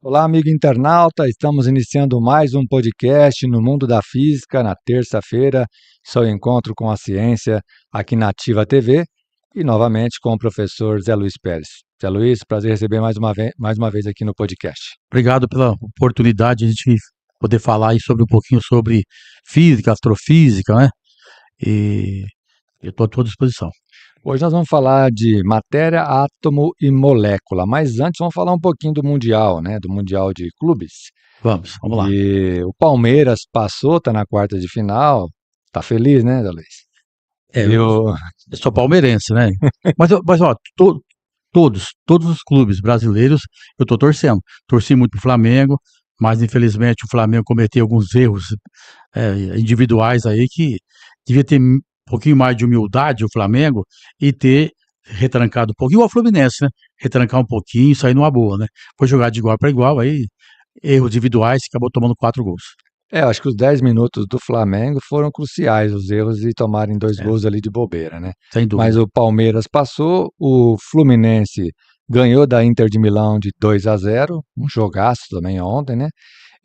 Olá, amigo internauta. Estamos iniciando mais um podcast no Mundo da Física, na terça-feira. Seu encontro com a ciência aqui na Ativa TV e novamente com o professor Zé Luiz Pérez. Zé Luiz, prazer receber mais uma vez aqui no podcast. Obrigado pela oportunidade de a gente poder falar aí sobre um pouquinho sobre física, astrofísica, né? E eu estou à tua disposição. Hoje nós vamos falar de matéria, átomo e molécula, mas antes vamos falar um pouquinho do Mundial, né? Do Mundial de Clubes. Vamos lá. E o Palmeiras passou, está na quarta de final. Tá feliz, né, Zé Luiz? Eu sou palmeirense, né? Mas ó, todos os clubes brasileiros eu estou torcendo. Torci muito pro Flamengo, mas infelizmente o Flamengo cometeu alguns erros individuais aí que devia ter um pouquinho mais de humildade o Flamengo e ter retrancado um pouquinho, igual o Fluminense, né? Retrancar um pouquinho e sair numa boa, né? Foi jogar de igual para igual, aí erros individuais, acabou tomando 4 gols. acho que os 10 minutos do Flamengo foram cruciais, os erros de tomarem dois É, gols ali de bobeira, né? sem Mas dúvida. o Palmeiras passou, o Fluminense ganhou da Inter de Milão de 2-0, um jogaço também ontem, né?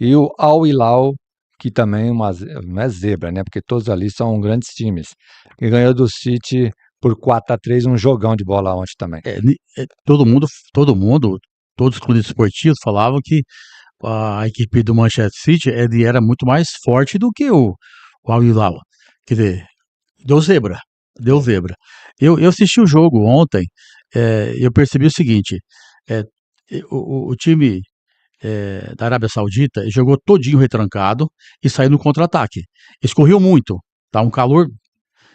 E o Al Hilal, que também não é zebra, né? Porque todos ali são grandes times, que ganhou do City por 4-3, um jogão de bola ontem também. Todos os clubes esportivos falavam que a equipe do Manchester City ele era muito mais forte do que o Al Hilal. Quer dizer, deu zebra, deu zebra. Eu assisti o jogo ontem, eu percebi o seguinte, é, o time da Arábia Saudita jogou todinho retrancado e saiu no contra-ataque. Escorreu muito, tá um calor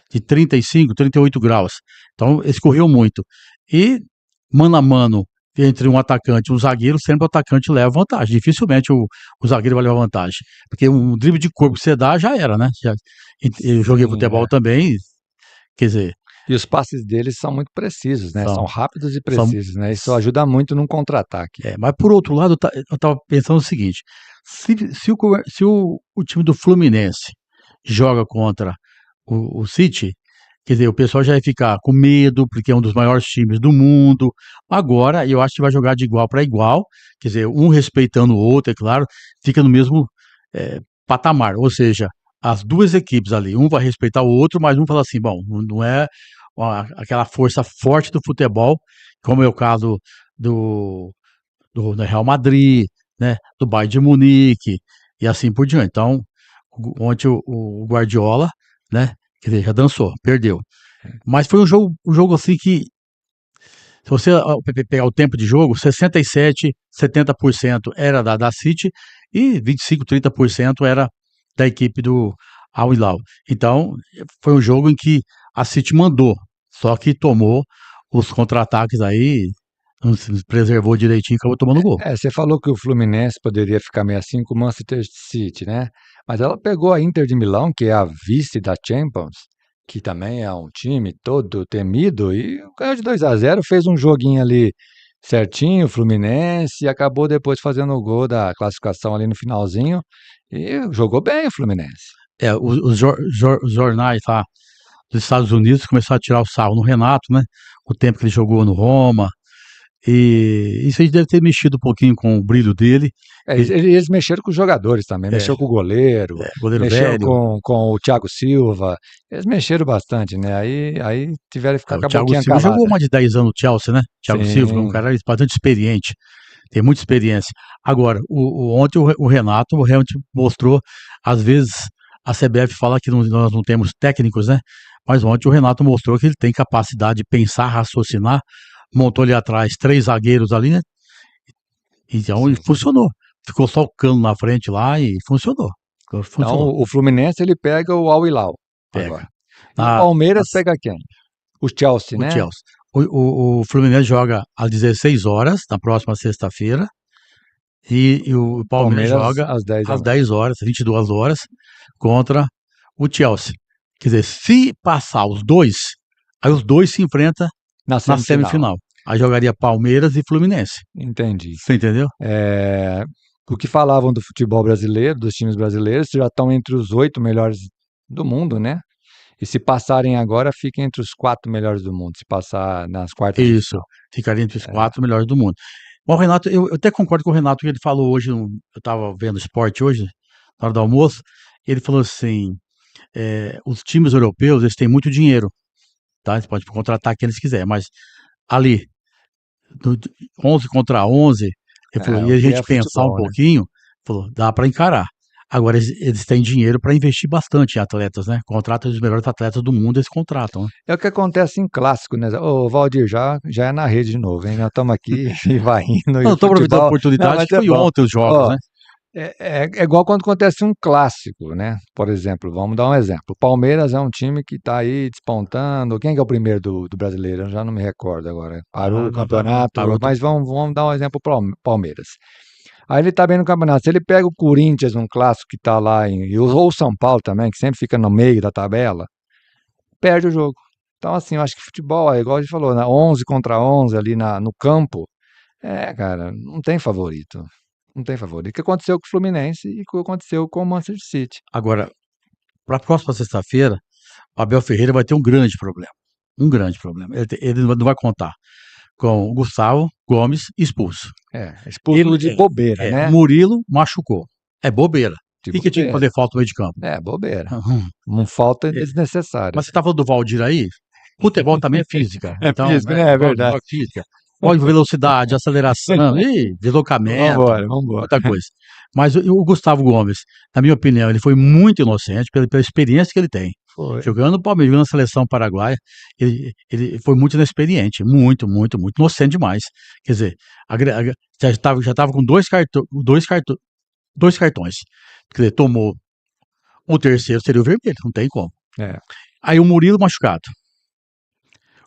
de 35, 38 graus. Então, escorreu muito. E, mano a mano, entre um atacante e um zagueiro, sempre o atacante leva vantagem. Dificilmente o zagueiro vai levar vantagem. Porque um drible de corpo que você dá, já era, né? Eu joguei Sim, futebol também, quer dizer, e os passes deles são muito precisos, né? São são, rápidos e são precisos, né? Isso ajuda muito num contra-ataque. mas por outro lado, eu tava pensando o seguinte: se o time do Fluminense joga contra o City, quer dizer, o pessoal já vai ficar com medo, porque é um dos maiores times do mundo. Agora, eu acho que vai jogar de igual para igual, quer dizer, um respeitando o outro, é claro, fica no mesmo patamar. Ou seja, as duas equipes ali, um vai respeitar o outro, mas um fala assim: bom, não é aquela força forte do futebol, como é o caso do, do Real Madrid, né, do Bayern de Munique e assim por diante. Então, ontem o Guardiola, né, quer dizer, já dançou, perdeu. Mas foi um jogo assim que, se você pegar o tempo de jogo, 67, 70% era da City e 25, 30% era da equipe do Al Hilal. Então, foi um jogo em que a City mandou, só que tomou os contra-ataques aí, não se preservou direitinho e acabou tomando gol. Você falou que o Fluminense poderia ficar meio assim com o Manchester City, né? Mas ela pegou a Inter de Milão, que é a vice da Champions, que também é um time todo temido, e ganhou de 2-0, fez um joguinho ali certinho, o Fluminense, e acabou depois fazendo o gol da classificação ali no finalzinho, e jogou bem o Fluminense. Os jornais lá dos Estados Unidos começaram a tirar o sarro no Renato, né? O tempo que ele jogou no Roma. E isso aí deve ter mexido um pouquinho com o brilho dele. Eles mexeram com os jogadores também, É, mexeu com o goleiro, goleiro mexeu velho. com o Thiago Silva, eles mexeram bastante, né? Aí tiveram que ficar O com a Thiago boquinha Silva jogou calada. mais de 10 anos no Chelsea, né? Thiago Silva, é um Sim, cara bastante experiente, tem muita experiência. Agora, ontem o Renato realmente mostrou, às vezes a CBF fala que nós não temos técnicos, né? Mas ontem o Renato mostrou que ele tem capacidade de pensar, raciocinar, montou ali atrás 3 zagueiros ali, né? Então, e sim. funcionou. Ficou só o Cano na frente lá e funcionou. Então Funcionou. o Fluminense ele pega o Al Hilal Pega. agora. E o Na, Palmeiras nas- pega quem? O Chelsea, o né? Chelsea. O Fluminense joga às 16 horas, na próxima sexta-feira, e o Palmeiras Palmeiras joga às 10 da às noite. 10 horas, 22 horas, contra o Chelsea. Quer dizer, se passar os dois, aí os dois se enfrentam Na na semifinal. semifinal. Aí jogaria Palmeiras e Fluminense. Entendi. Você entendeu? É, o que falavam do futebol brasileiro, dos times brasileiros, já estão entre os 8 melhores do mundo, né? E se passarem agora, fica entre os 4 melhores do mundo, se passar nas quartas de Isso. final. Ficaria entre os É, 4 melhores do mundo. Mas o Renato, eu até concordo com o Renato que ele falou hoje, eu estava vendo esporte hoje, na hora do almoço, ele falou assim, os times europeus, eles têm muito dinheiro, tá? Eles podem contratar quem eles quiserem, mas ali, do 11 contra 11, ele falou, É, e o a que é gente pensar um futebol, né? pouquinho, falou, dá para encarar. Agora, eles têm dinheiro para investir bastante em atletas, né? Contratam os melhores atletas do mundo, eles contratam, né? É o que acontece em clássico, né? Ô, Valdir, já é na rede de novo, hein? Nós estamos aqui e vai indo, e Não, o estou aproveitando a futebol. Não, oportunidade mas que é foi bom. ontem os jogos, Ó, né? é igual quando acontece um clássico, né? Por exemplo, vamos dar um exemplo. O Palmeiras é um time que está aí despontando. Quem que é o primeiro do brasileiro? Eu já não me recordo agora. Parou o campeonato, Parou. mas vamos dar um exemplo para Palmeiras. Aí ele tá bem no campeonato. Se ele pega o Corinthians, um clássico que tá lá, ou o São Paulo também, que sempre fica no meio da tabela, perde o jogo. Então, assim, eu acho que futebol, é igual a gente falou, né? 11 contra 11 ali no campo, cara, não tem favorito. Não tem favorito. O que aconteceu com o Fluminense e o que aconteceu com o Manchester City. Agora, para a próxima sexta-feira, o Abel Ferreira vai ter um grande problema. Um grande problema. Ele não vai contar com o Gustavo Gomes expulso. Expulso de bobeira, O né? Murilo machucou. É bobeira. De E que tinha que bobeira. fazer falta no meio de campo. Bobeira. Uhum. Não falta É, desnecessária. Mas você tá falando do Valdir aí? Futebol também é física. É Então, físico, né? É verdade. igual física. Olha velocidade, aceleração, deslocamento, Vambora, vambora. muita coisa. Mas o Gustavo Gomes, na minha opinião, ele foi muito inocente pela experiência que ele tem. Foi. Jogando no Palmeiras, jogando na seleção paraguaia, ele foi muito inexperiente, muito, muito, muito inocente demais. Quer dizer, já estava com dois cartões. Quer dizer, tomou o terceiro, seria o vermelho, não tem como. É. Aí o Murilo machucado.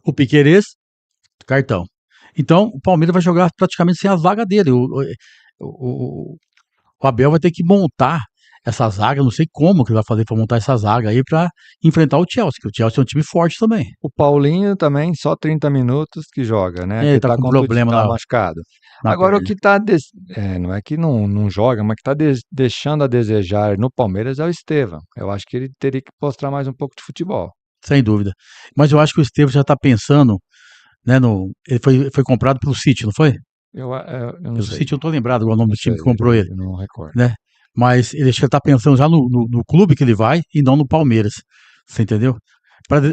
O Piquerez, cartão. Então, o Palmeiras vai jogar praticamente sem a zaga dele. O Abel vai ter que montar essa zaga, não sei como que ele vai fazer para montar essa zaga aí para enfrentar o Chelsea, que o Chelsea é um time forte também. O Paulinho também, só 30 minutos que joga, né? Ele Que tá tá com problema tá machucado. na Agora, o perna, que tá. Não é que não joga, mas que tá deixando a desejar no Palmeiras é o Estevão. Eu acho que ele teria que mostrar mais um pouco de futebol. sem dúvida. Mas eu acho que o Estevam já está pensando, né, ele foi comprado pelo City, não foi? Eu não Pelo sei. City, eu não tô lembrado agora o nome Não do time sei, que comprou ele, eu não recordo. né? Mas ele já está pensando já no clube que ele vai e não no Palmeiras. Você entendeu?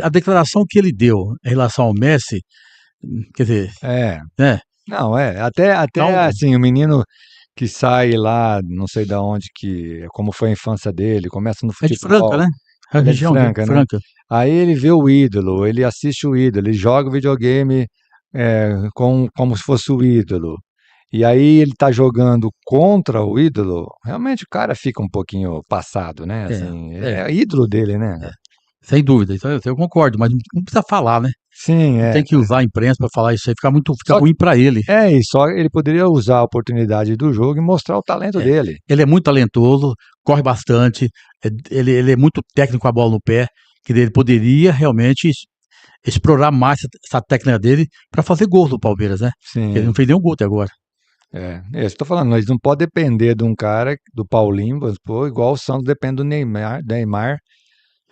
A declaração que ele deu em relação ao Messi, quer dizer, É. né? Não, até Então, assim, o menino que sai lá, não sei da onde, como foi a infância dele, começa no é de Franca, futebol. né? É a Ele é de região dele, Franca, né? Franca. Aí ele vê o ídolo, ele assiste o ídolo, ele joga o videogame como se fosse o ídolo. E aí ele tá jogando contra o ídolo, realmente o cara fica um pouquinho passado, né? É, Assim, é, é ídolo dele, né? é. Sem dúvida. Então eu concordo, mas não precisa falar, né? Sim, Não tem que usar a imprensa para falar isso aí, fica Só que ruim para ele. e só ele poderia usar a oportunidade do jogo e mostrar o talento É. dele. Ele é muito talentoso, corre bastante, ele é muito técnico com a bola no pé, que ele poderia realmente explorar mais essa técnica dele para fazer gols no Palmeiras, né? Ele não Sim, fez nenhum gol até agora. isso que eu tô falando, eles não podem depender de um cara, do Paulinho, vamos supor, igual o Santos depende do Neymar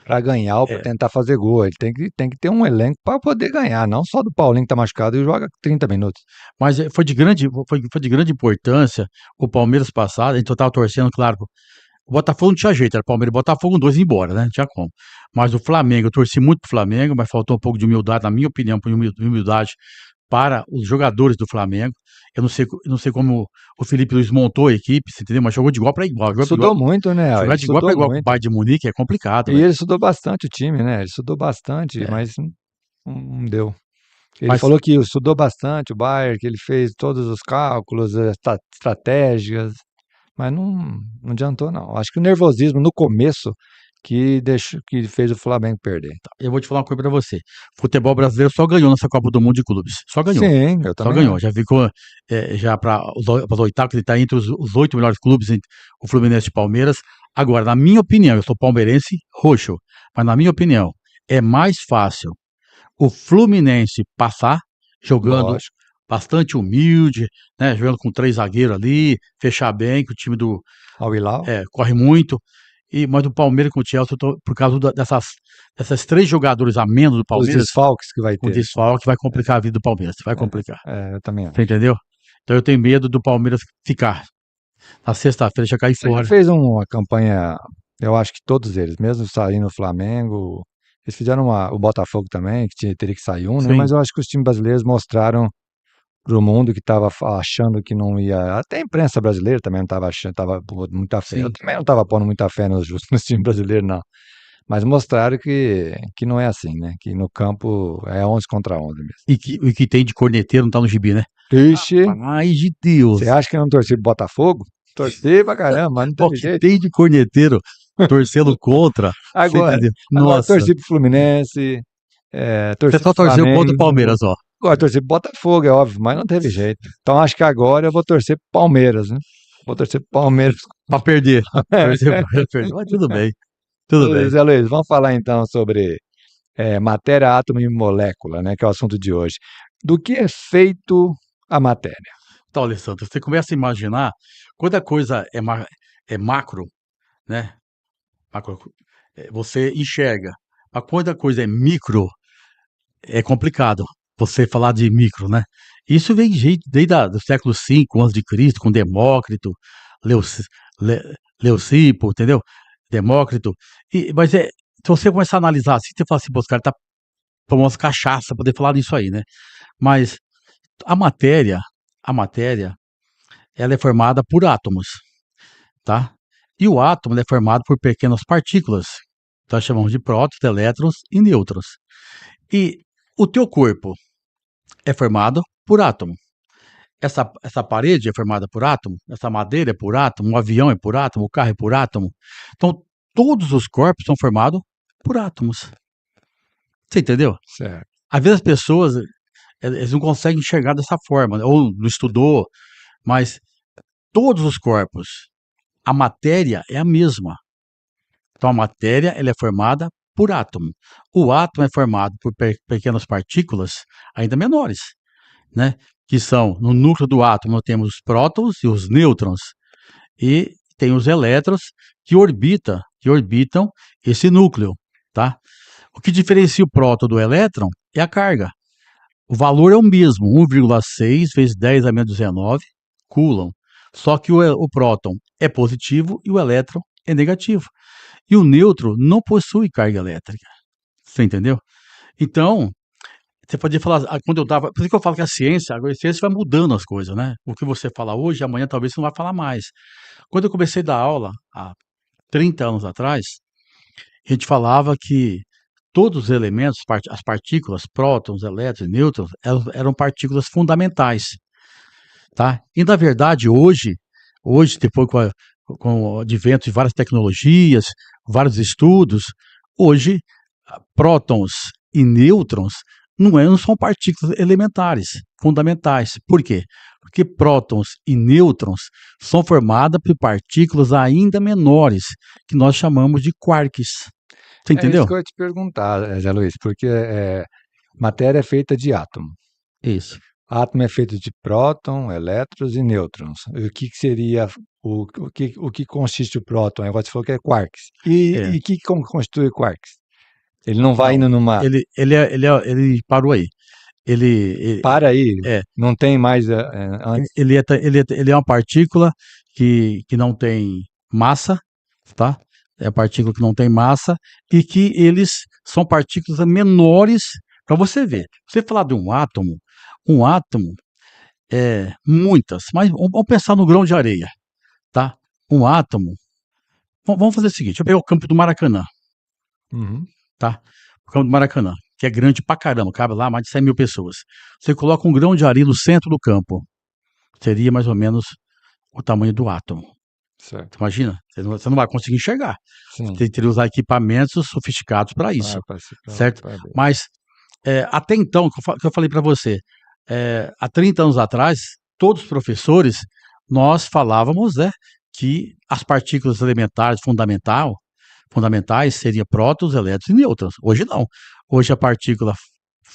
para ganhar ou para É, tentar fazer gol. Ele tem que ter um elenco para poder ganhar, não só do Paulinho que tá machucado e joga 30 minutos. mas foi de grande importância o Palmeiras passado, a gente estava torcendo, claro. O Botafogo não tinha jeito, era Palmeiras e Botafogo, dois embora, né? Não tinha como. Mas o Flamengo, eu torci muito pro Flamengo, mas faltou um pouco de humildade, na minha opinião, humildade para os jogadores do Flamengo. Eu não sei como o Felipe Luiz montou a equipe, você entendeu? Mas jogou de igual para igual. Estudou muito, né? Ele Jogar de igual para estudou igual com o muito. Bayern de Munique é complicado, E velho. ele estudou bastante o time, né? Ele estudou bastante, É, mas não deu. Ele mas falou que estudou bastante o Bayern, que ele fez todos os cálculos, as estratégias, mas não adiantou, não. Acho que o nervosismo no começo que fez o Flamengo perder. eu vou te falar uma coisa para você. Futebol brasileiro só ganhou nessa Copa do Mundo de Clubes. Só ganhou. Sim, eu Só também ganhou. acho. Já ficou já para os oitavos, que ele está entre os 8 melhores clubes, o Fluminense e Palmeiras. Agora, na minha opinião, eu sou palmeirense roxo, mas na minha opinião, é mais fácil o Fluminense passar jogando Lógico. bastante humilde, né, jogando com 3 zagueiros ali, fechar bem, que o time Ao Hilal, corre muito. Mas do Palmeiras com o Chelsea, por causa dessas 3 jogadores a menos do os Palmeiras, desfalques que vai o ter. desfalque vai complicar a vida do Palmeiras. Vai complicar. Eu também Você acho. entendeu? Então eu tenho medo do Palmeiras ficar. Na sexta-feira já cair Você já fora. fez uma campanha, eu acho que todos eles, mesmo saindo o Flamengo, eles fizeram o Botafogo também, que teria que sair um, né? Mas Sim. eu acho que os times brasileiros mostraram para o mundo que estava achando que não ia. Até a imprensa brasileira também não estava achando, estava pondo muita fé. Eu Sim. também não estava pondo muita fé nos times brasileiros, não. Mas mostraram que não é assim, né? Que no campo é 11 contra 11 mesmo. O que tem de corneteiro não tá no gibi, né? Ixi, Ai, de Deus. você acha que eu não torci pro Botafogo? Torci pra caramba, mas não O teve que jeito. tem de corneteiro torcendo contra, você Agora, entendeu? agora Nossa. torci pro Fluminense, Você torci só pro torceu contra o Flamengo. Palmeiras, ó. Agora torci pro Botafogo, é óbvio, mas não teve jeito. Então acho que agora eu vou torcer pro Palmeiras, né? Vou torcer pro Palmeiras. Pra perder. Torcer pra perder. Mas tudo bem. Tudo bem. Zé Luiz, vamos falar então sobre matéria, átomo e molécula, né? Que é o assunto de hoje. Do que é feito a matéria? Então, Alessandro, você começa a imaginar quando a coisa é macro, né? Macro, você enxerga. Mas quando a coisa é micro, é complicado você falar de micro, né? Isso vem desde o século V antes de Cristo, com Demócrito, Leuci- Leucipo, entendeu? Demócrito. Mas se você começar a analisar assim, você fala assim, pô, os caras tá tomando umas cachaça para poder falar disso aí, né? Mas a matéria, a matéria, ela é formada por átomos, tá? E o átomo ele é formado por pequenas partículas, que nós chamamos de prótons, elétrons e nêutrons. E o teu corpo é formado por átomo. Essa parede é formada por átomo, essa madeira é por átomo, o avião é por átomo, o carro é por átomo. Então, todos os corpos são formados por átomos. Você entendeu? Certo. Às vezes as pessoas eles não conseguem enxergar dessa forma, né? Ou não estudou, mas todos os corpos, a matéria é a mesma. Então, a matéria ela é formada por átomo. O átomo é formado por pequenas partículas ainda menores, né? Que são, no núcleo do átomo, nós temos os prótons e os nêutrons, e tem os elétrons que orbitam esse núcleo, tá? O que diferencia o próton do elétron é a carga. O valor é o mesmo, 1,6 vezes 10 a menos 19 coulomb. Só que o próton é positivo e o elétron é negativo. E o nêutron não possui carga elétrica. Você entendeu? Então, você podia falar, quando eu dava. Por isso que eu falo que a ciência vai mudando as coisas, né? O que você fala hoje, amanhã talvez você não vai falar mais. Quando eu comecei a dar aula, há 30 anos atrás, a gente falava que todos os elementos, as partículas, prótons, elétrons e nêutrons, eram partículas fundamentais, tá? E na verdade, hoje depois com o advento de várias tecnologias, vários estudos, hoje prótons e nêutrons não são partículas elementares, fundamentais. Por quê? Porque prótons e nêutrons são formadas por partículas ainda menores, que nós chamamos de quarks. Você É isso entendeu? que eu ia te perguntar, Zé Luiz, porque matéria é feita de átomo. Isso. Átomo é feito de próton, elétrons e nêutrons. O que seria o que consiste o próton? Agora você falou que é quarks. É. E como constitui quarks? Ele não vai Não, indo numa. ele parou aí. Ele Para aí, é, não tem mais antes. ele é uma partícula que não tem massa, tá? É a partícula que não tem massa e que eles são partículas menores para você ver. Você falar de um átomo é muitas, mas vamos pensar no grão de areia, tá? Um átomo. Vamos fazer o seguinte, deixa eu pegar o campo do Maracanã, Uhum, tá? O campo do Maracanã, que é grande pra caramba, cabe lá mais de 100 mil pessoas. Você coloca um grão de areia no centro do campo, seria mais ou menos o tamanho do átomo. certo. Imagina, você não vai conseguir enxergar. Sim. Você teria que usar equipamentos sofisticados para isso, certo? Para ver. Mas até então, que eu falei para você, há 30 anos atrás, todos os professores, nós falávamos, né, que as partículas elementares fundamentais seriam prótons, elétrons e nêutrons. Hoje não. Hoje a partícula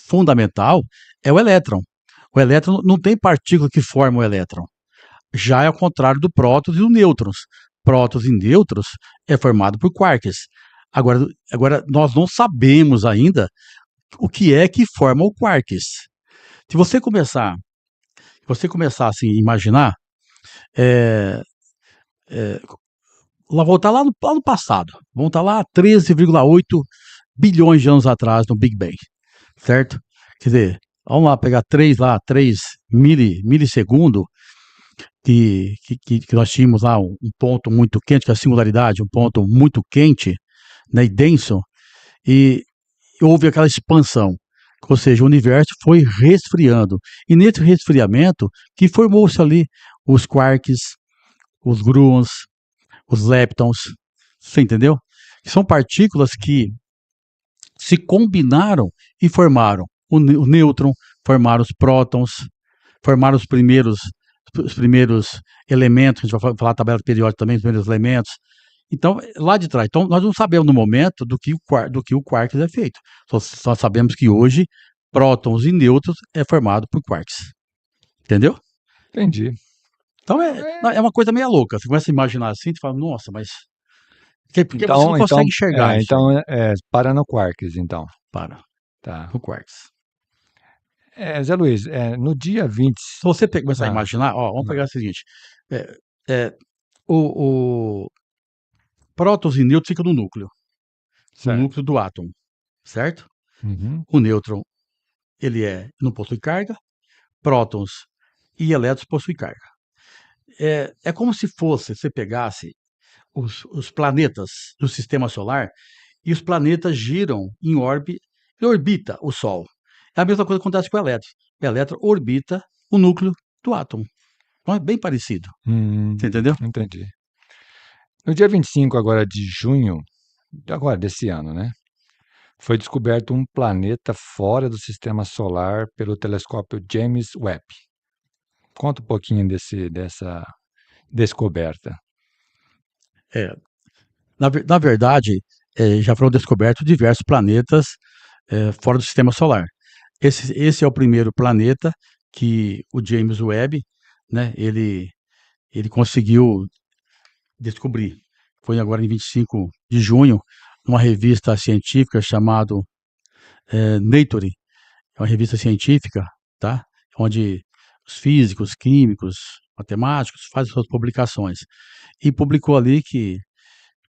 fundamental é o elétron. O elétron não tem partícula que forma o elétron. Já é ao contrário do prótons e do nêutrons. Prótons e nêutrons é formado por quarks. Agora, nós não sabemos ainda o que é que forma o quarks. Se você começar, você começar assim, a imaginar, é, lá voltar lá no passado, vamos estar lá 13,8 bilhões de anos atrás no Big Bang, certo? Quer dizer, vamos lá pegar 3 milissegundos que nós tínhamos lá um ponto muito quente, que é a singularidade, um ponto muito quente, né, e denso, e houve aquela expansão, ou seja, o universo foi resfriando, e nesse resfriamento que formou-se ali os quarks, os gluons, os leptons, você entendeu? São partículas que se combinaram e formaram o nêutron, formaram os prótons, formaram os primeiros elementos, a gente vai falar tabela periódica também, os primeiros elementos. Então, lá de trás. Então, nós não sabemos no momento do que o quarks é feito. Só sabemos que hoje prótons e nêutrons é formado por quarks. Entendeu? Entendi. Então, É, é uma coisa meio louca. Você começa a imaginar assim, você fala, nossa, mas... Porque você não então, então, consegue enxergar isso aí. para no Quarks, então. Para, Tá. no quarks. Zé Luiz, no dia 20. Se você começar a Ah, imaginar, ó, vamos ah, pegar o seguinte, é, é, o prótons e nêutrons ficam no certo. núcleo do átomo, certo? Uhum. O nêutron, ele não possui carga, prótons e elétrons possuem carga. É como se você pegasse os planetas do sistema solar e os planetas giram em órbita, orbita o Sol. É a mesma coisa que acontece com o elétron. O elétron orbita o núcleo do átomo. Então é bem parecido. Você entendeu? Entendi. No dia 25 agora de junho, agora desse ano, né? Foi descoberto um planeta fora do sistema solar pelo telescópio James Webb. Conta um pouquinho dessa descoberta. É, na verdade, já foram descobertos diversos planetas fora do sistema solar. Esse é o primeiro planeta que o James Webb, né, ele conseguiu descobrir. Foi agora em 25 de junho, numa revista científica chamada Nature, é uma revista científica, tá? Onde os físicos, químicos, matemáticos fazem suas publicações. E publicou ali que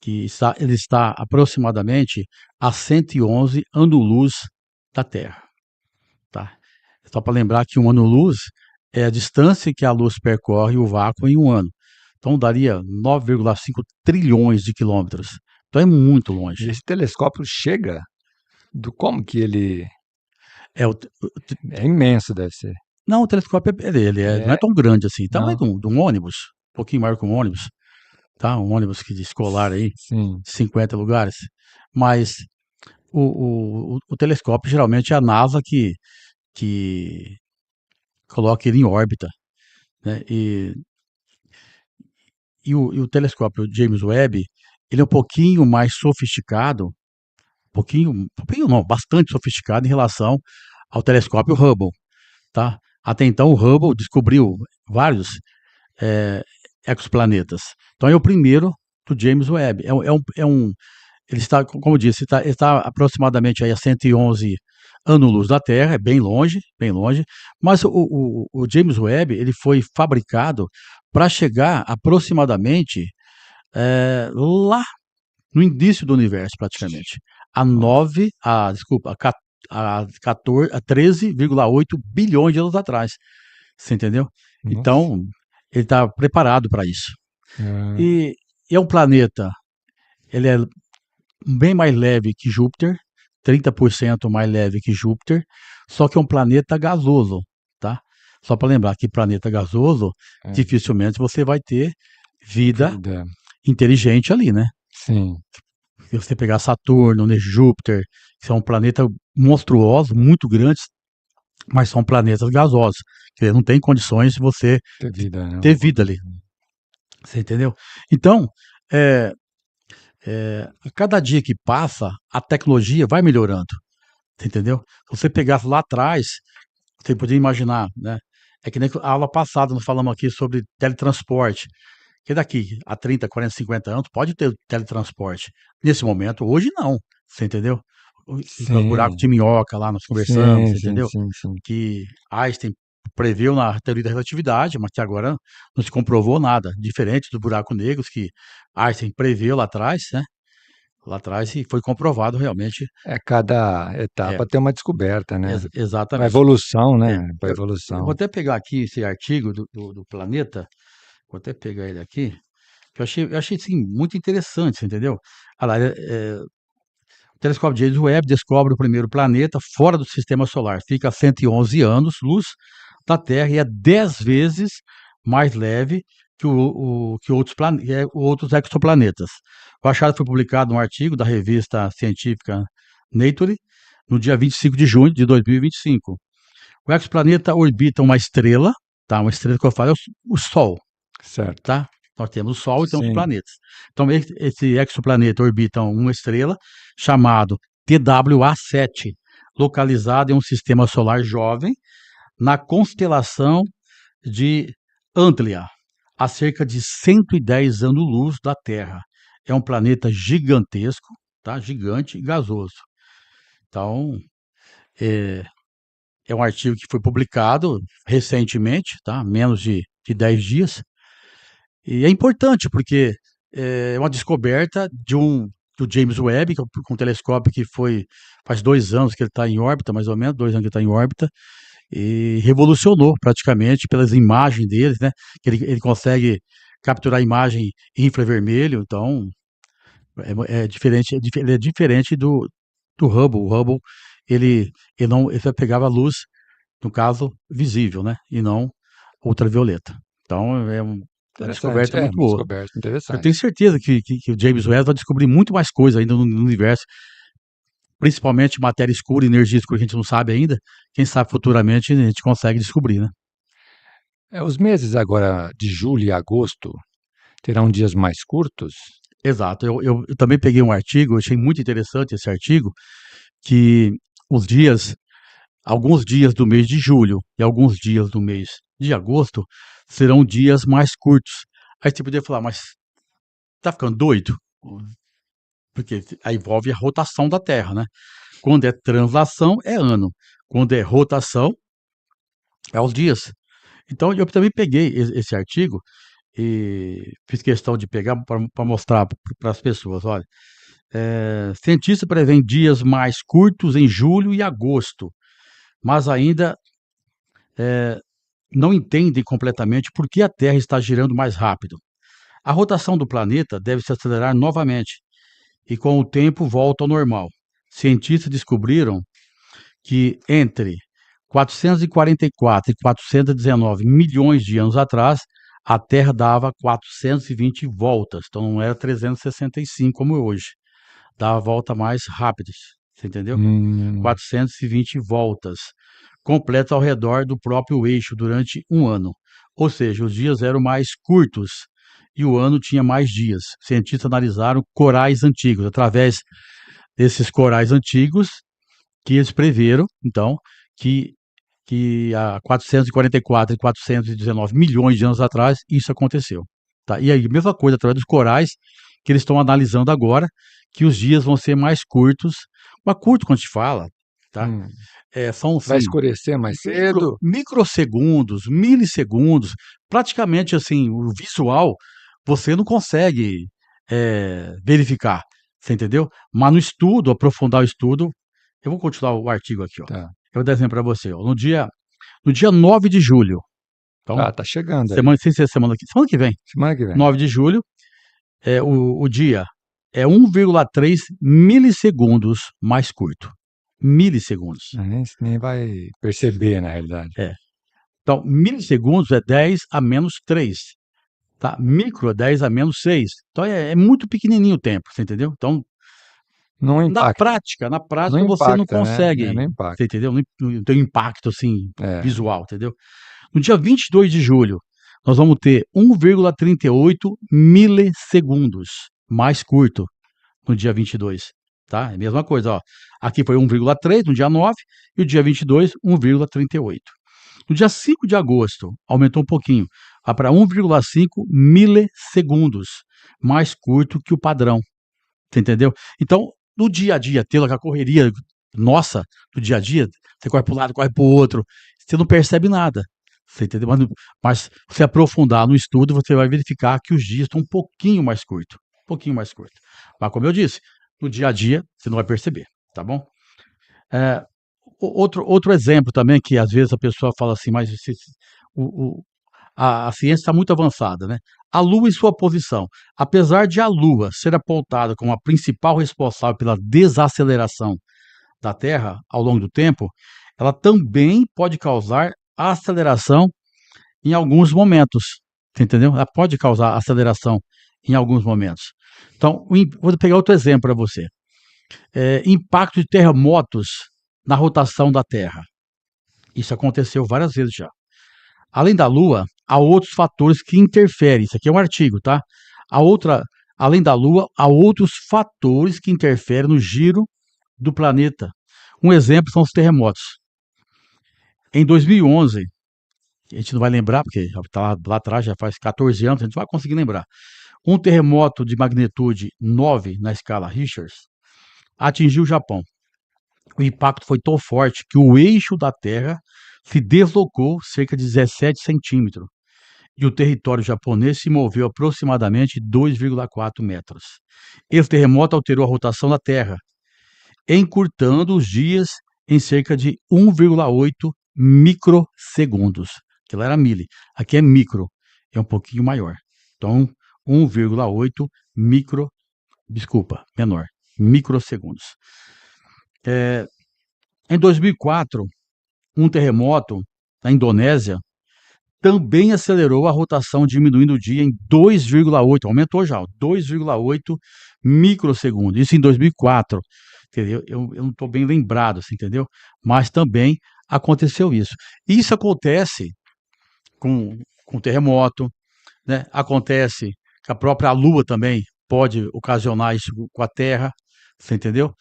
ele está aproximadamente a 111 anos-luz da Terra. Tá? Só para lembrar que um ano-luz é a distância que a luz percorre o vácuo em um ano. Então daria 9,5 trilhões de quilômetros. Então é muito E longe. esse telescópio chega do como que ele É é imenso, deve ser. não, o telescópio não é É, tão grande assim. Tamanho não, de um ônibus, um pouquinho maior que um ônibus. Tá? Um ônibus de escolar aí, sim. 50 lugares. Mas o telescópio geralmente é a NASA que coloca ele em órbita, né? E o telescópio James Webb, ele é um pouquinho mais sofisticado, pouquinho não, bastante sofisticado em relação ao telescópio Hubble, tá? Até então o Hubble descobriu vários é, exoplanetas. Então é o primeiro do James Webb. Ele está, como eu disse, ele está aproximadamente aí a 111 anos-luz da Terra, é bem longe, mas o James Webb ele foi fabricado para chegar aproximadamente lá no início do universo, praticamente, Nossa, desculpa, a 14, a 13,8 bilhões de anos atrás. Você entendeu? nossa. Então, ele está preparado para isso. É, E, e é um planeta, ele é bem mais leve que Júpiter, 30% mais leve que Júpiter, só que é um planeta gasoso, tá? Só para lembrar que planeta gasoso, é, dificilmente você vai ter vida vida. inteligente ali, né? Sim, Se você pegar Saturno, né, Júpiter, que são planetas monstruosos, muito grandes, mas são planetas gasosos, que não tem condições de você ter vida, ter não. vida ali, você entendeu? Então, é, a cada dia que passa, a tecnologia vai melhorando, você entendeu? Se você pegasse lá atrás, você podia imaginar, né? É que nem a aula passada nós falamos aqui sobre teletransporte, que daqui a 30, 40, 50 anos pode ter teletransporte. Nesse momento, hoje não, você entendeu? Os buracos Sim, de minhoca lá, nós conversamos, sim, você sim, entendeu? sim, sim. Que Einstein preveu na teoria da relatividade, mas que agora não se comprovou nada, diferente dos buracos negros que Einstein preveu lá atrás, né? Lá atrás e foi comprovado realmente. Cada É, etapa tem uma descoberta, né? Uma exatamente. evolução, né? É, Para eu vou evolução. até pegar aqui esse artigo do Planeta, vou até pegar ele aqui, que eu achei assim, muito interessante, você entendeu? Olha lá, o telescópio James Webb descobre o primeiro planeta fora do sistema solar. Fica a 111 anos-luz da Terra e é 10 vezes mais leve que outros exoplanetas. O achado foi publicado num artigo da revista científica Nature no dia 25 de junho de 2025. O exoplaneta orbita uma estrela, tá? Uma estrela que eu falo é o Sol, Certo. tá? Nós temos o Sol e temos os Sim. planetas. Então, esse exoplaneta orbita uma estrela chamado TWA7, localizado em um sistema solar jovem na constelação de Antlia, a cerca de 110 anos-luz da Terra. É um planeta gigantesco, tá? Gigante e gasoso. Então, é, é um artigo que foi publicado recentemente, tá? Menos de 10 dias. E é importante porque é uma descoberta do James Webb, que é um telescópio que faz 2 anos que ele está em órbita, mais ou menos, 2 anos que ele está em órbita, e revolucionou praticamente pelas imagens deles, né? Que ele consegue capturar imagem em infravermelho, então ele é diferente do Hubble. O Hubble, ele só pegava luz, no caso, visível, né? E não ultravioleta. Então, uma Interessante. descoberta É, muito uma boa. descoberta Eu tenho interessante. certeza que o James Webb vai descobrir muito mais coisa ainda no universo, principalmente matéria escura, energia escura que a gente não sabe ainda. Quem sabe futuramente a gente consegue descobrir, né? Os meses agora de julho e agosto terão dias mais curtos? Exato. Eu também peguei um artigo, eu achei muito interessante esse artigo, que os dias, alguns dias do mês de julho e alguns dias do mês de agosto serão dias mais curtos. Aí você poderia falar, mas tá ficando doido? Porque aí envolve a rotação da Terra, né? Quando é translação, é ano. Quando é rotação, é os dias. Então, eu também peguei esse artigo e fiz questão de pegar para mostrar para as pessoas. Olha, cientistas prevêem dias mais curtos em julho e agosto, mas ainda não entendem completamente por que a Terra está girando mais rápido. A rotação do planeta deve se acelerar novamente e, com o tempo, volta ao normal. Cientistas descobriram que entre 444 e 419 milhões de anos atrás, a Terra dava 420 voltas, então não era 365 como é hoje, dava volta mais rápidas, você entendeu? Hum, 420 voltas, completas ao redor do próprio eixo durante um ano. Ou seja, os dias eram mais curtos e o ano tinha mais dias. Cientistas analisaram corais antigos. Através desses corais antigos, que eles preveram, então, que, que há 444 e 419 milhões de anos atrás isso aconteceu. Tá? E aí, mesma coisa, através dos corais, que eles estão analisando agora, que os dias vão ser mais curtos. Mas curto quando a gente fala, tá? hum. São, Vai assim, escurecer mais cedo? microsegundos, milissegundos, praticamente, assim, o visual, você não consegue verificar, você entendeu? Mas no estudo, aprofundar o estudo, eu vou continuar o artigo aqui, ó. Tá. Eu vou dar exemplo para você, ó. No dia 9 de julho, então, Ah, tá chegando aí. semana, sem ser semana que vem, Semana que vem. 9 de julho, o dia é 1,3 milissegundos mais curto. Milissegundos. Nem vai perceber, na realidade. É. Então, milissegundos é 10 a menos 3. Tá? Micro é 10 a menos 6. Então, é muito pequenininho o tempo, você entendeu? Então, Não na impacta. prática, na Não prática você não impacta, né? consegue, Não você impacta. entendeu? Não tem um impacto, assim, É. visual, entendeu? No dia 22 de julho, nós vamos ter 1,38 milissegundos mais curto no dia 22, tá? É a mesma coisa, ó. Aqui foi 1,3 no dia 9 e o dia 22, 1,38. No dia 5 de agosto, aumentou um pouquinho, para 1,5 milissegundos, mais curto que o padrão, você entendeu? Então, no dia a dia, tendo aquela correria nossa do dia a dia, você corre para um lado, corre para o outro, você não percebe nada. Você entendeu? Mas se aprofundar no estudo, você vai verificar que os dias estão um pouquinho mais curtos. Um pouquinho mais curto. Mas, como eu disse, no dia a dia, você não vai perceber, tá bom? É, outro exemplo também, que às vezes a pessoa fala assim, mas o, o- a ciência está muito avançada, né? A Lua e sua posição. Apesar de a Lua ser apontada como a principal responsável pela desaceleração da Terra ao longo do tempo, ela também pode causar aceleração em alguns momentos, você entendeu? Ela pode causar aceleração em alguns momentos. Então, vou pegar outro exemplo para você. Impacto de terremotos na rotação da Terra. Isso aconteceu várias vezes já. Além da Lua, há outros fatores que interferem. Isso aqui é um artigo, tá? Há outra, além da Lua, há outros fatores que interferem no giro do planeta. Um exemplo são os terremotos. Em 2011, a gente não vai lembrar, porque está lá atrás, já faz 14 anos, a gente vai conseguir lembrar. Um terremoto de magnitude 9 na escala Richter atingiu o Japão. O impacto foi tão forte que o eixo da Terra se deslocou cerca de 17 centímetros e o território japonês se moveu aproximadamente 2,4 metros. Esse terremoto alterou a rotação da Terra, encurtando os dias em cerca de 1,8 microsegundos. Aquilo era mili, aqui é micro, é um pouquinho maior. Então, 1,8 micro, desculpa, menor, microsegundos. Em 2004, um terremoto na Indonésia também acelerou a rotação, diminuindo o dia em 2,8, aumentou já, 2,8 microsegundos. Isso em 2004, entendeu? Eu não estou bem lembrado, assim, entendeu? Mas também aconteceu isso. Isso acontece com terremoto, né? Acontece que a própria Lua também pode ocasionar isso com a Terra, você entendeu?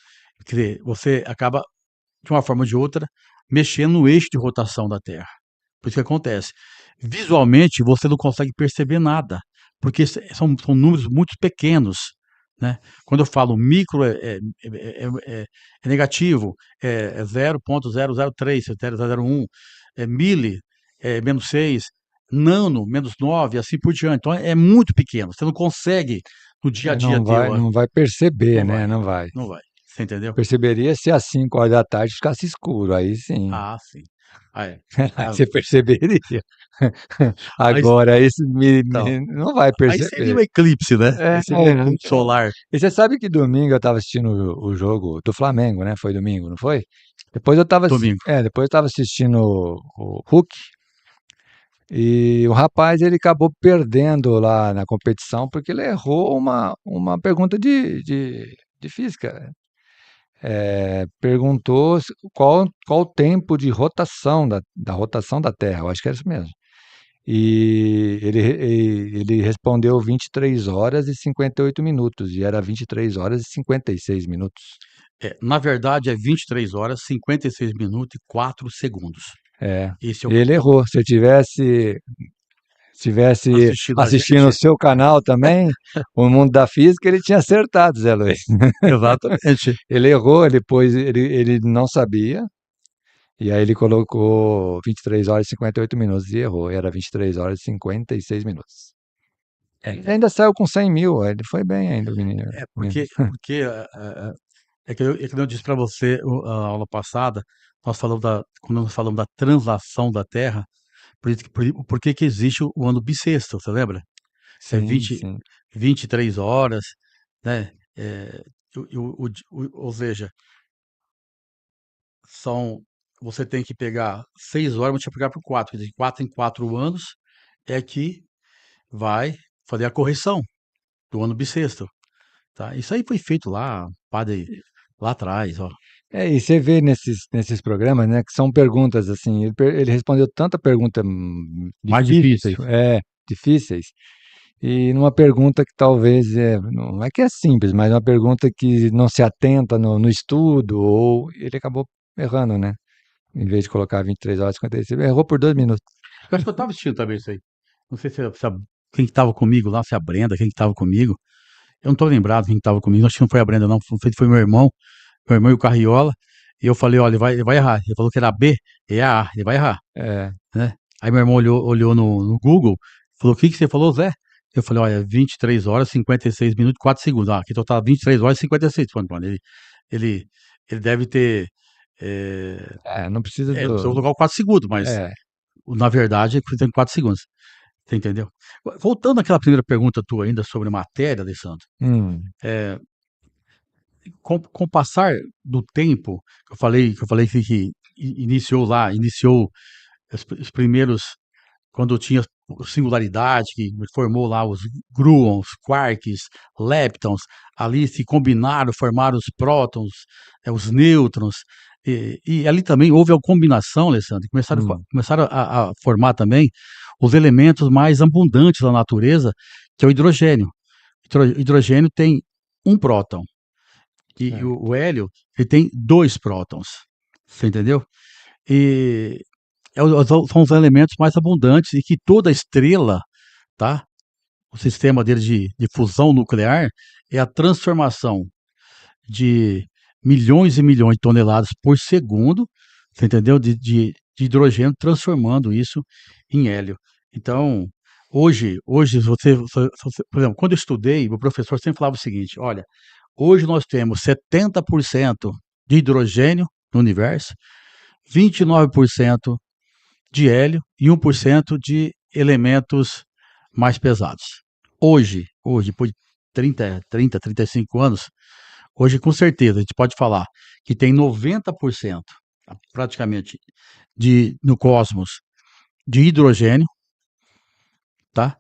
Quer dizer, você acaba, de uma forma ou de outra, mexendo no eixo de rotação da Terra. Por isso que acontece. Visualmente, você não consegue perceber nada, porque são números muito pequenos, né? Quando eu falo micro é negativo, é 0,003, 0,001, mili é menos 6, nano menos 9, assim por diante. Então é muito pequeno, você não consegue no dia a dia Não ter. vai, não vai perceber, Não né? vai, Não vai. não vai. Você entendeu? Perceberia se às 5 horas da tarde ficasse escuro, aí sim. Ah, sim. Ah, é. Aí Ah, você perceberia. aí, Agora, isso então, não vai aí seria perceber. um eclipse, né? É, Aí seria um eclipse então. solar. E você sabe que domingo eu estava assistindo o jogo do Flamengo, né? Foi domingo, não foi? Depois eu estava, Domingo. depois eu estava assistindo o Hulk e o rapaz ele acabou perdendo lá na competição porque ele errou uma pergunta de física. Perguntou qual o tempo de rotação da rotação da Terra, eu acho que era isso mesmo. E ele respondeu 23 horas e 58 minutos, e era 23 horas e 56 minutos. Na verdade, é 23 horas, 56 minutos e 4 segundos. É, Esse é ele errou. Se eu tivesse assistindo a assistindo o gente. seu canal também, o Mundo da Física, ele tinha acertado, Zé Luiz. Exatamente. Ele errou, ele não sabia, e aí ele colocou 23 horas e 58 minutos e errou, e era 23 horas e 56 minutos. Ele ainda saiu com 100 mil, ele foi bem ainda, o menino. É que eu disse para você a aula passada, quando nós falamos da translação da Terra, por que que existe o ano bissexto, você lembra? É Sim, 20, sim. 23 horas, né? Ou seja, são, você tem que pegar 6 horas, multiplicar por 4, quer dizer, 4 em 4 anos é que vai fazer a correção do ano bissexto, tá? Isso aí foi feito lá, padre, lá atrás, ó. E você vê nesses programas, né, que são perguntas assim, ele respondeu tanta pergunta Mais difícil, difíceis. difíceis, e numa pergunta que talvez não é que é simples, mas uma pergunta que não se atenta no estudo, ou ele acabou errando, né? Em vez de colocar 23 horas e 56, errou por 2 minutos. Eu acho que eu tava assistindo também isso aí. Não sei quem que tava comigo lá, se a Brenda, quem que tava comigo. Eu não tô lembrado quem que tava comigo. Acho que não foi a Brenda, não. Foi meu irmão e o Carriola. E eu falei, olha, ele vai errar. Ele falou que era B, é A, ele vai errar, É, né? Aí meu irmão olhou no Google, falou: o que você falou, Zé? Eu falei: olha, 23 horas, 56 minutos, 4 segundos. Ah, aqui total 23 horas e 56 segundos. Ele, ele deve ter. É, Não precisa não precisa do. colocar o 4 segundos, mas É. na verdade tem 4 segundos. Você entendeu? Voltando àquela primeira pergunta tua ainda sobre matéria, Alessandro, Hum, com o passar do tempo, que eu falei que iniciou os primeiros, quando tinha singularidade, que formou lá os gluons, quarks, leptons, ali se combinaram, formaram os prótons, os nêutrons, e ali também houve a combinação, Alessandro, hum, começaram a formar também os elementos mais abundantes da natureza, que é o hidrogênio. Hidrogênio tem um próton, e o certo. hélio ele tem dois prótons, você entendeu? E são os elementos mais abundantes e que toda estrela, tá? O sistema dele de fusão nuclear é a transformação de milhões e milhões de toneladas por segundo, você entendeu? De hidrogênio, transformando isso em hélio. Então, hoje por exemplo, quando eu estudei, o professor sempre falava o seguinte: olha, hoje nós temos 70% de hidrogênio no universo, 29% de hélio e 1% de elementos mais pesados. Hoje, depois de 35 anos, hoje com certeza a gente pode falar que tem 90% praticamente no cosmos de hidrogênio, tá?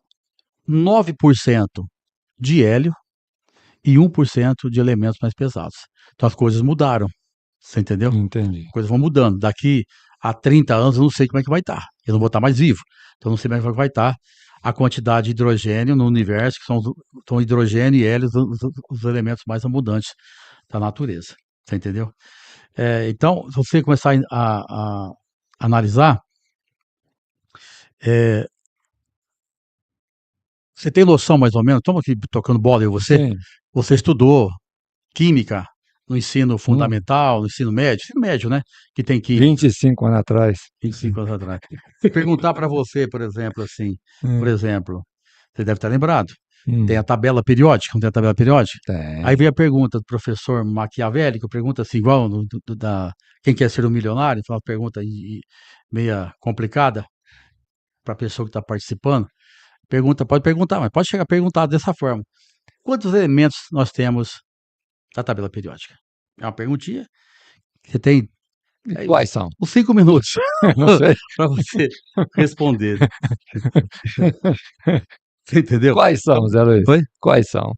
9% de hélio e 1% de elementos mais pesados. Então as coisas mudaram, você entendeu? Entendi. As coisas vão mudando. Daqui a 30 anos eu não sei como é que vai estar. Eu não vou estar mais vivo. Então eu não sei como é que vai estar a quantidade de hidrogênio no universo, que são hidrogênio e hélio, os elementos mais abundantes da natureza. Você entendeu? Então, se você começar a analisar, é, você tem noção mais ou menos, estamos aqui tocando bola e Sim. você estudou química no ensino Hum, fundamental, no ensino médio, né? Que tem química, 25 anos atrás. 25 anos atrás. Se perguntar para você, por exemplo, assim, por Hum, exemplo, você deve estar lembrado, tem a hum, tabela periódica, não tem a tabela periódica? Aí tem. vem a pergunta do professor maquiavélico, pergunta assim, igual quem quer ser um milionário, então uma pergunta meia complicada para a pessoa que está participando. Pode perguntar, mas pode chegar a perguntar dessa forma. Quantos elementos nós temos da tabela periódica? É uma perguntinha. Você tem E aí, quais são? uns 5 minutos Não sei. para você responder. Você entendeu? Quais são, Zé Luiz? Oi? Quais são?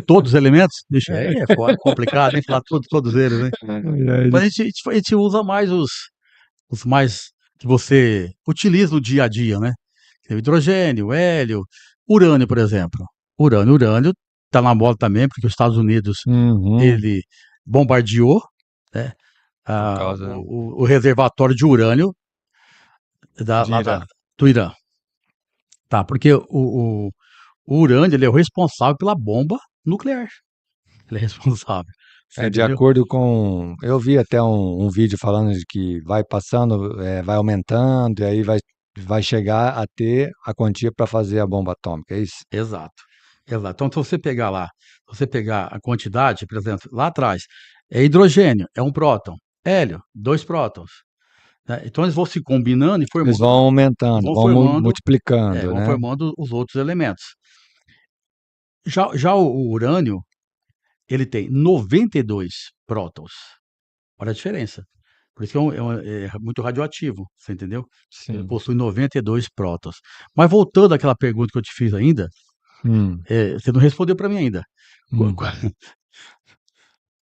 Todos os elementos? Deixa aí, complicado, hein? Falar todos eles, né? E aí, Mas a gente usa mais os mais que você utiliza no dia a dia, né? Tem o hidrogênio, o hélio, urânio, por exemplo. Urânio está na moda também, porque os Estados Unidos, uhum, ele bombardeou, né, por causa o reservatório de urânio de lá Irã. do Irã. Tá, porque o urânio ele é o responsável pela bomba nuclear. Ele é responsável. Você É, de entendeu? acordo com. Eu vi até um vídeo falando de que vai passando, vai aumentando, e aí vai chegar a ter a quantia para fazer a bomba atômica, é isso? Exato. Exato. Então, se você pegar a quantidade, por exemplo, lá atrás, é hidrogênio, é um próton. Hélio, dois prótons. Né? Então, eles vão se combinando Eles vão e aumentando, vão vão formando, multiplicando, vão né? formando os outros elementos. Já o urânio, ele tem 92 prótons. Olha a diferença. Por isso que é muito radioativo, você entendeu? Ele Sim. possui 92 prótons. Mas voltando àquela pergunta que eu te fiz ainda, Hum, você não respondeu para mim ainda. Qu- hum. qu-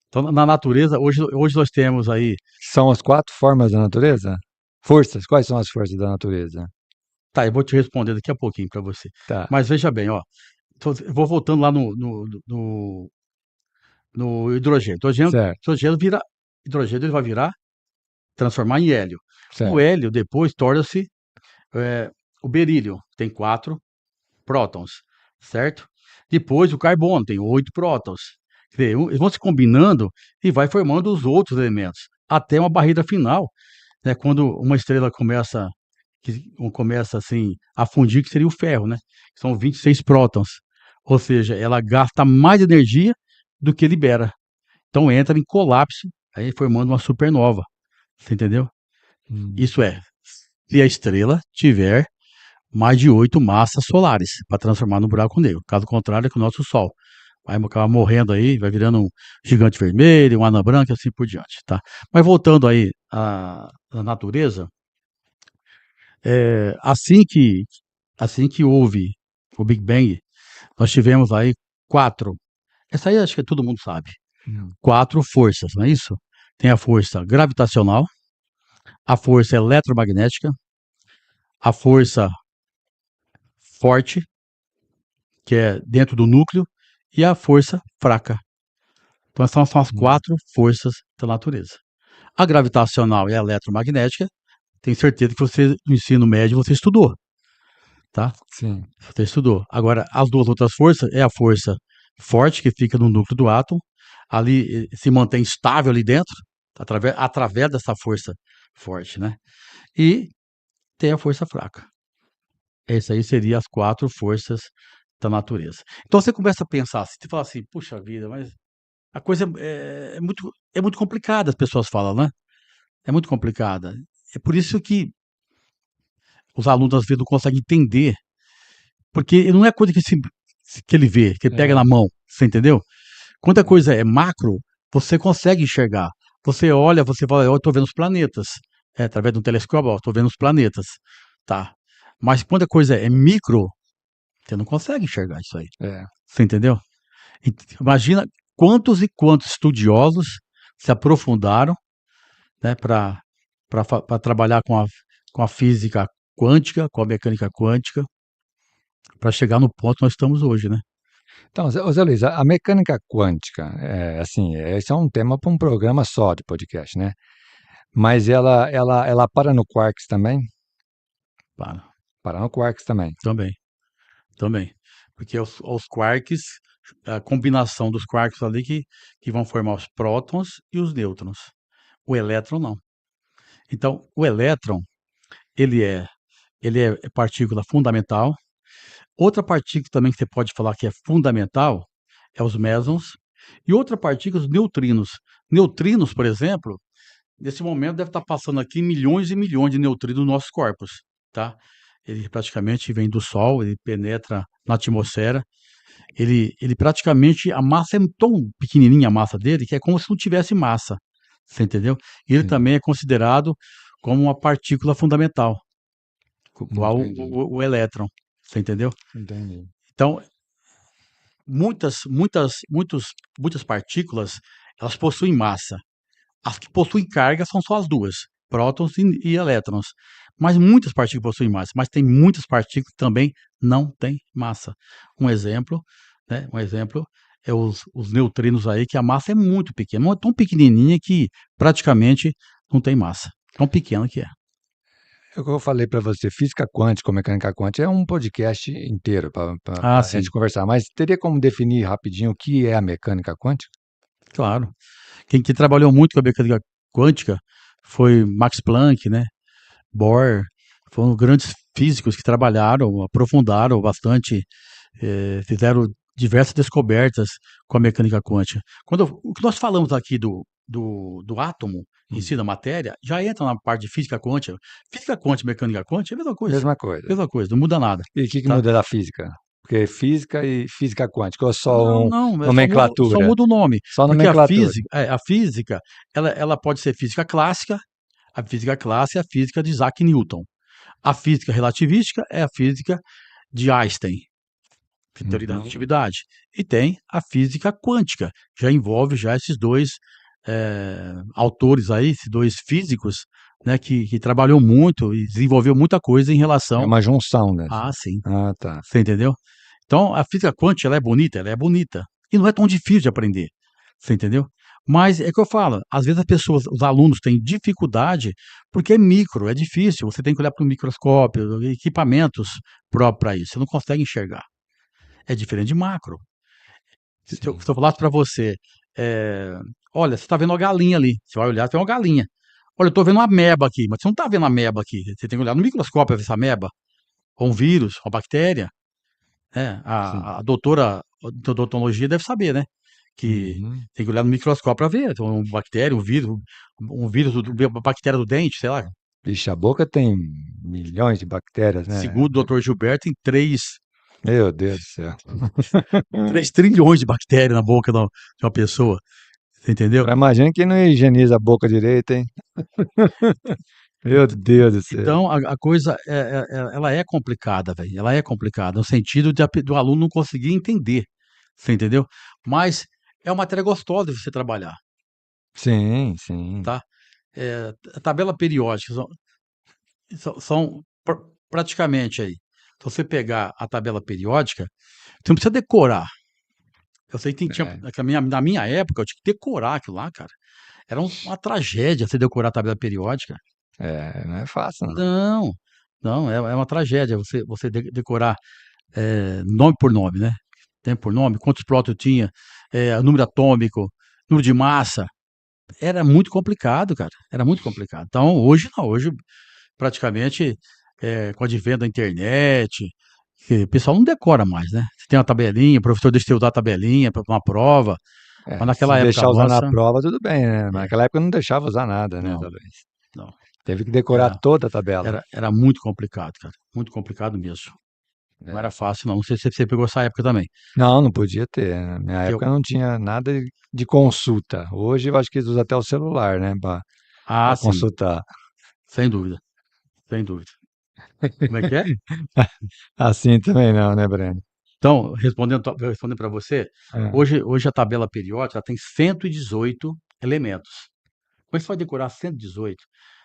Então, na natureza, hoje nós temos aí. São as quatro formas da natureza? Forças, quais são as forças da natureza? Tá, eu vou te responder daqui a pouquinho para você. Tá, Mas veja bem, ó. Eu vou voltando lá no hidrogênio. certo, Hidrogênio ele vai virar, transformar em hélio. O certo. hélio depois torna-se é, o berílio, tem 4 prótons, certo? Depois o carbono tem 8 prótons. Quer dizer, eles vão se combinando e vai formando os outros elementos, até uma barreira final, né? Quando uma estrela começa, que começa assim a fundir, que seria o ferro, né? São 26 prótons. Ou seja, ela gasta mais energia do que libera. Então entra em colapso, aí formando uma supernova. Você entendeu? Isso é, Entendi. se a estrela tiver mais de 8 massas solares para transformar no buraco negro. Caso contrário, é que o nosso Sol vai acabar morrendo aí, vai virando um gigante vermelho, um anã branca e assim por diante, tá? Mas voltando aí à natureza, assim que houve o Big Bang, nós tivemos aí quatro. Essa aí acho que todo mundo sabe. Hum. Quatro forças, não é isso? Tem a força gravitacional, a força eletromagnética, a força forte, que é dentro do núcleo, e a força fraca. Então, essas são as Hum. quatro forças da natureza. A gravitacional e a eletromagnética, tenho certeza que você, no ensino médio, você estudou, tá? Sim, Você estudou. Agora, as duas outras forças é a força forte, que fica no núcleo do átomo, ali se mantém estável ali dentro, através dessa força forte, né? E tem a força fraca. Essa aí seria as quatro forças da natureza. Então você começa a pensar, você fala assim, puxa vida, mas a coisa é muito complicada, as pessoas falam, né? É muito complicada. É por isso que os alunos às vezes não conseguem entender, porque não é coisa que ele vê, que ele pega na é, mão, você entendeu? Quando a é. coisa é macro, você consegue enxergar. Você olha, você fala, eu estou vendo os planetas, através de um telescópio, estou vendo os planetas, tá? Mas quando a coisa é micro, você não consegue enxergar isso aí, É. você entendeu? Imagina quantos e quantos estudiosos se aprofundaram, né, para trabalhar com a física quântica, com a mecânica quântica, para chegar no ponto que nós estamos hoje, né? Então, Zé Luiz, a mecânica quântica, assim, esse é um tema para um programa só de podcast, né? Mas ela para no quarks também? Para, Para no quarks também. também, também. Porque os quarks, a combinação dos quarks ali que vão formar os prótons e os nêutrons. O elétron não. Então, o elétron, ele é, ele é partícula fundamental. Outra partícula também que você pode falar que é fundamental é os mesons. E outra partícula, os neutrinos. Neutrinos, por exemplo, nesse momento deve estar passando aqui milhões e milhões de neutrinos nos nossos corpos, tá? Ele praticamente vem do Sol, ele penetra na atmosfera. Ele praticamente, a massa é tão pequenininha, a massa dele, que é como se não tivesse massa, você entendeu? E ele Sim, também é considerado como uma partícula fundamental, igual entendi, o elétron, você entendeu? entendi. Então, muitas partículas, elas possuem massa. As que possuem carga são só as duas, prótons e elétrons. Mas muitas partículas possuem massa, mas tem muitas partículas que também não têm massa. Um exemplo, né? Um exemplo é os neutrinos aí, que a massa é muito pequena, não é tão pequenininha que praticamente não tem massa. Tão pequena que é. É o que eu falei para você, física quântica ou mecânica quântica é um podcast inteiro para Ah, a gente sim, conversar, mas teria como definir rapidinho o que é a mecânica quântica? claro. Quem trabalhou muito com a mecânica quântica foi Max Planck, né? Bohr, foram grandes físicos que trabalharam, aprofundaram bastante, fizeram diversas descobertas com a mecânica quântica. O que nós falamos aqui do átomo em Hum, si, da matéria, já entra na parte de física quântica. Física quântica e mecânica quântica é a mesma coisa. mesma coisa. Mesma coisa, não muda nada, E o que tá? muda da física? Porque física e física quântica, ou só Não, não, só nomenclatura? muda o nome, Só porque nomenclatura. a física, ela pode ser física clássica, a física clássica é a física de Isaac Newton. A física relativística é a física de Einstein, teoria da Uhum. relatividade. E tem a física quântica, já envolve já esses dois autores aí, esses dois físicos, né, que trabalhou muito e desenvolveu muita coisa em É relação uma junção dessa. a, sim, Ah, tá. você entendeu? Então, a física quântica, ela é bonita. E não é tão difícil de aprender, você entendeu? Mas é que eu falo, às vezes as pessoas, os alunos têm dificuldade porque é micro, é difícil. Você tem que olhar para o microscópio, equipamentos próprios para isso. Você não consegue enxergar. É diferente de macro. Se eu Sim. falasse para você, olha, você está vendo uma galinha ali. Você vai olhar, tem uma galinha. Olha, eu tô vendo uma ameba aqui, mas você não tá vendo a ameba aqui. Você tem que olhar no microscópio pra ver essa ameba, ou um vírus, uma bactéria, né? A Sim. doutora de odontologia deve saber, né? Que Uhum. tem que olhar no microscópio para ver, então, uma bactéria, um vírus, uma bactéria do dente, sei lá. Vixe, a boca tem milhões de bactérias, né? Segundo o doutor Gilberto, tem Meu Deus do céu. 3 trilhões de bactérias na boca de uma pessoa, você entendeu? Agora imagina quem não higieniza a boca direito, hein? Meu Deus do céu. Então, a coisa, ela é complicada, velho, ela é complicada, no sentido do aluno não conseguir entender, você entendeu? Mas é uma matéria gostosa de você trabalhar, Sim, sim. tá? A tabela periódica são praticamente aí, se você pegar a tabela periódica, você não precisa decorar. Eu sei que tinha, É, na minha época, eu tinha que decorar aquilo lá, cara. Era uma tragédia você decorar a tabela periódica. não é fácil, não. Não, não, é uma tragédia você decorar nome por nome, né? Tempo por nome, quantos prótons tinha, número atômico, número de massa. Era muito complicado, cara. Era muito complicado. Então, hoje não, hoje praticamente com o advento da internet, que o pessoal não decora mais, né? Você tem uma tabelinha, o professor deixa você usar a tabelinha para uma prova, mas Se naquela época deixar usar na nossa, prova, tudo bem, né? Mas é, naquela época não deixava usar nada, né, não, talvez. não. Teve que decorar Era, toda a tabela. era muito complicado, cara. Muito complicado mesmo. Não era É. fácil, não. Não sei se você pegou essa época também. Não, não podia ter. Na minha Que eu, época não tinha nada de consulta. Hoje eu acho que eles usam até o celular, né, pra sim, consultar. sem dúvida, sem dúvida. Como é que é? Assim também não, né, Breno? Então, respondendo para você, É. hoje a tabela periódica ela tem 118 elementos. Como é que você vai decorar 118?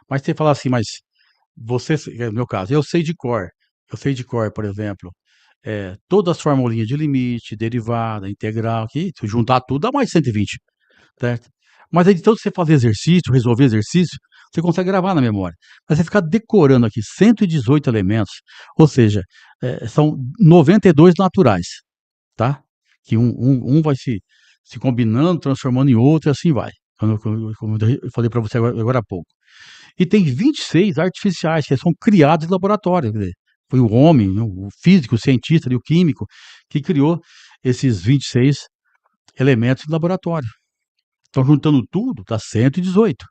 Mas você fala assim, mas você, no meu caso, eu sei de cor. Eu sei de cor, por exemplo, todas as formulinhas de limite, derivada, integral, que se juntar tudo dá mais 120, certo? Mas aí de tanto você fazer exercício, resolver exercício, você consegue gravar na memória. Mas você ficar decorando aqui 118 elementos, ou seja, são 92 naturais, tá? Que um vai se combinando, transformando em outro e assim vai. Como eu falei para você agora há pouco. E tem 26 artificiais que são criados em laboratório. Quer dizer, foi o homem, né, o físico, o cientista e o químico que criou esses 26 elementos em laboratório. Então, juntando tudo, dá 118.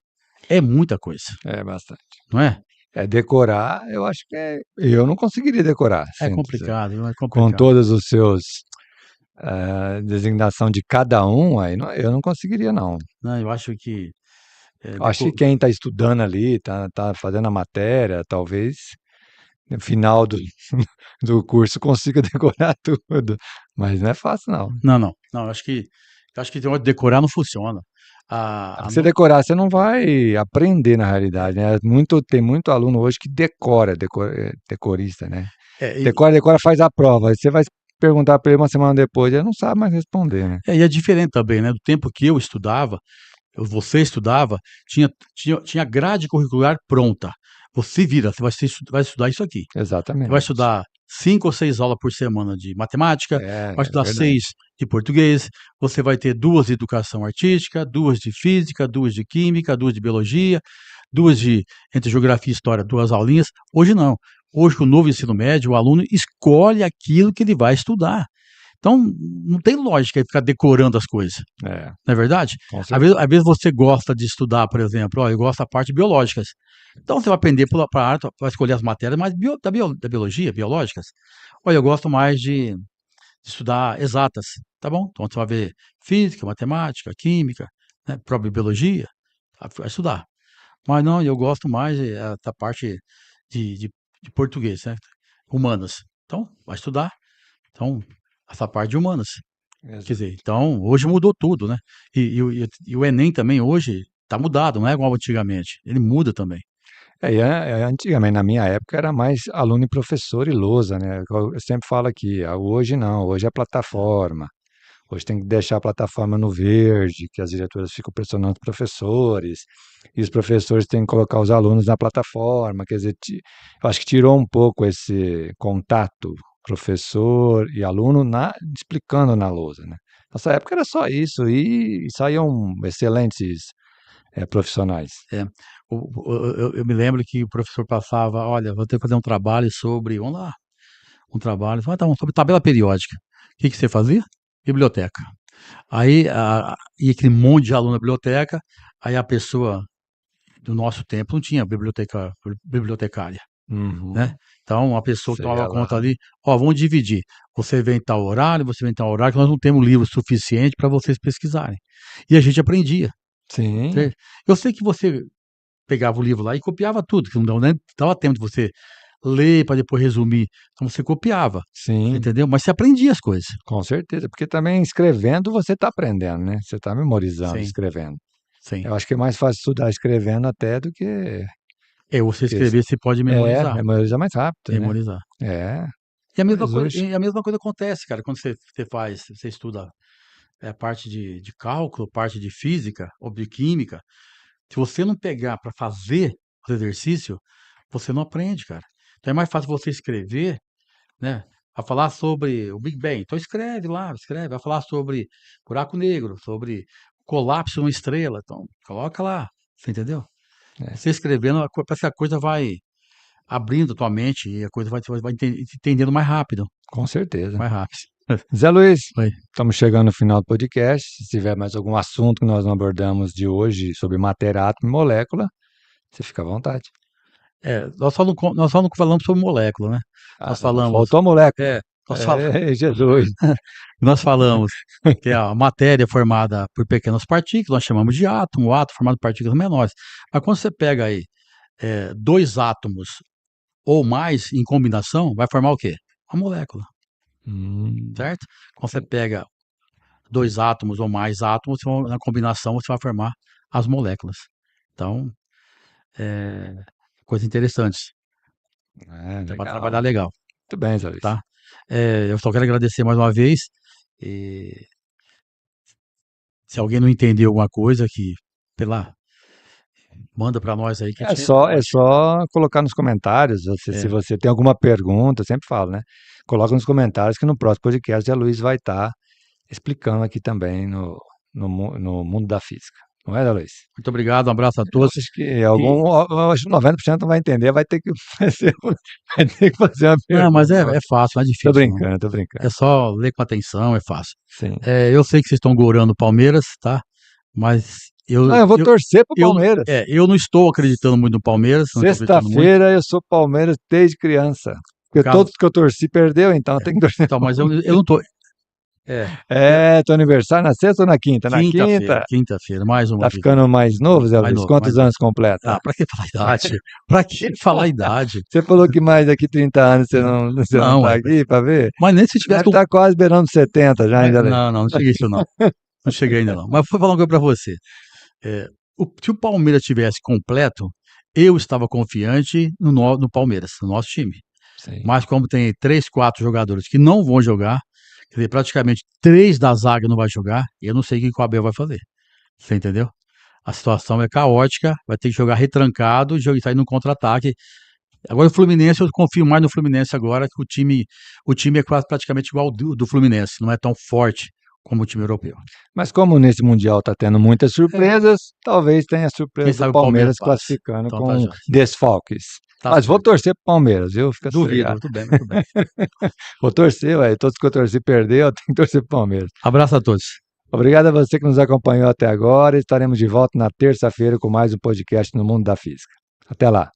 É muita coisa, É bastante. não é? Decorar, eu acho que eu não conseguiria decorar, É sim, complicado, não é com complicado. todos os seus designação de cada um, aí eu não conseguiria, não. Não, eu acho que Eu acho que quem está estudando ali, tá fazendo a matéria, talvez no final do curso consiga decorar tudo, mas não é fácil, não. não, não, não, eu acho que decorar não funciona. Porque A você no decorar, você não vai aprender na realidade, né? Tem muito aluno hoje que decorista, né? é, Decora, faz a prova. Aí você vai perguntar para ele uma semana depois, ele não sabe mais responder, né? e é diferente também, né, do tempo que eu estudava, você estudava, tinha grade curricular pronta. Você vira, você vai estudar isso aqui. Você vai Exatamente. estudar 5 ou 6 aulas por semana de matemática, vai É estudar verdade. 6 de português, você vai ter 2 de educação artística, 2 de física, 2 de química, 2 de biologia, 2 de entre geografia e história, 2 aulinhas. Hoje não. Hoje, com o novo ensino médio, o aluno escolhe aquilo que ele vai estudar. Então, não tem lógica ele ficar decorando as coisas, É, não é verdade? com Às certeza. vezes você gosta de estudar, por exemplo, eu gosto da parte biológicas. Então você vai aprender para a arte, vai escolher as matérias mais da biologia, biológicas. Olha, eu gosto mais de estudar exatas, tá bom? Então você vai ver física, matemática, química, né, própria biologia, vai estudar. Mas não, eu gosto mais da parte de, de, de português, né? Humanas. Então, vai estudar. Então, essa parte de humanas. Quer dizer, Exato. então, hoje mudou tudo, né? E o Enem também hoje está mudado, não é igual antigamente. Ele muda também. Antigamente, na minha época, era mais aluno e professor e lousa, né? Eu sempre falo aqui, hoje não, hoje é plataforma. Hoje tem que deixar a plataforma no verde, que as diretoras ficam pressionando os professores, e os professores têm que colocar os alunos na plataforma. Quer dizer, eu acho que tirou um pouco esse contato professor e aluno explicando na lousa, né? Nossa época era só isso, e saíam excelentes profissionais. É. Eu me lembro que o professor passava, olha, vou ter que fazer um trabalho sobre, vamos lá, um trabalho, tá bom, sobre tabela periódica. O que que você fazia? Biblioteca. Aí ia aquele monte de aluno na biblioteca, aí a pessoa do nosso tempo não tinha bibliotecária, né? Uhum. Então, a pessoa que Você tomava ia conta lá. ali, ó, vamos dividir. Você vem em tal horário, você vem em tal horário, que nós não temos livro suficiente para vocês pesquisarem. E a gente aprendia. Sim, Certo? Eu sei que você pegava o livro lá e copiava tudo, que não dava tempo de você ler para depois resumir. Então você copiava, você sim, entendeu? Mas você aprendia as coisas. com certeza. Porque também escrevendo você está aprendendo, né? Você está memorizando, Sim, escrevendo. sim. Eu acho que é mais fácil estudar escrevendo até do que. É, você que es- escrever, você pode memorizar, memorizar mais rápido, né? memorizar. É, E a mesma mas coisa, hoje. acontece, cara, quando você estuda parte de cálculo, parte de física ou de química. Se você não pegar para fazer o exercício, você não aprende, cara. Então é mais fácil você escrever, né? A falar sobre o Big Bang. Então escreve lá, escreve. Vai falar sobre buraco negro, sobre colapso de uma estrela. Então, coloca lá. Você entendeu? É, Você escrevendo, parece que a coisa vai abrindo a tua mente e a coisa vai entendendo mais rápido. com certeza. Mais rápido. Zé Luiz, Vai. estamos chegando no final do podcast. Se tiver mais algum assunto que nós não abordamos de hoje sobre matéria, átomo e molécula, você fica à vontade. Nós só não falamos sobre molécula, né? Ah, Nós falamos, faltou a molécula. é, nós falamos, É, Jesus. nós falamos que a matéria é formada por pequenas partículas, nós chamamos de átomo, o átomo é formado por partículas menores. Mas quando você pega aí dois átomos ou mais em combinação, vai formar o quê? Uma molécula, Hum, certo? Quando você pega dois átomos ou mais átomos, na combinação você vai formar as moléculas. Então, é, coisa interessante, vai dar legal. legal, Muito bem, Zé Luiz. tá? Eu só quero agradecer mais uma vez. E se alguém não entendeu alguma coisa, que, sei lá, manda para nós aí que a É gente só, é responde. só colocar nos comentários, se É, você tem alguma pergunta, eu sempre falo, né? Coloca nos comentários que no próximo podcast a Luiz vai estar explicando aqui também no mundo da física. Não é, Zé Luiz? muito obrigado, um abraço a Eu todos. acho que E, eu acho que 90% não vai entender, vai ter que fazer, vai ter que fazer uma não, mas pergunta. é fácil, não é Tô difícil, não. brincando, tô É brincando. só ler com atenção, é fácil. Sim. Eu sei que vocês estão gorando o Palmeiras, tá? Mas Não, eu vou torcer pro Palmeiras. eu não estou acreditando muito no Palmeiras, não estou acreditando muito. Sexta-feira eu sou Palmeiras desde criança. Por Porque causa, todos que eu torci perdeu, então eu tenho que torcer. então, mas eu não estou. É, é, É, teu aniversário na sexta ou na quinta? Na quinta-feira, quinta. quinta-feira, mais uma Tá aqui. ficando mais novo, Zé Mais Luiz? novo, mais Quantos novo. anos completa? Ah, pra que falar idade? Pra que falar idade? Você falou que mais daqui 30 anos você não Não, tá é. aqui pra ver? Mas nem se Você tivesse deve estar quase beirando 70 já, hein, Zé Luiz? não, não cheguei isso não. Não cheguei ainda não. Mas vou falar uma coisa pra você. É, se o Palmeiras tivesse completo, eu estava confiante no Palmeiras, no nosso time. Sim. Mas como tem 3, 4 jogadores que não vão jogar, quer dizer, praticamente 3 da zaga não vai jogar, eu não sei o que o Abel vai fazer. Você entendeu? A situação é caótica, vai ter que jogar retrancado e sair no contra-ataque. Agora o Fluminense, eu confio mais no Fluminense agora, que o time é quase praticamente igual ao do Fluminense, não é tão forte como o time europeu. Mas como nesse Mundial tá tendo muitas É, surpresas, talvez tenha a quem surpresa do sabe o Palmeiras Palmeiras passe. classificando Então tá com já. desfalques. Tá Mas vou certo. torcer pro Palmeiras, viu? Fica Duvido, sossegado. muito bem, muito bem. Vou torcer, ué. Todos que eu torci perder, eu tenho que torcer pro Palmeiras. Abraço a todos. Obrigado a você que nos acompanhou até agora. Estaremos de volta na terça-feira com mais um podcast no Mundo da Física. Até lá.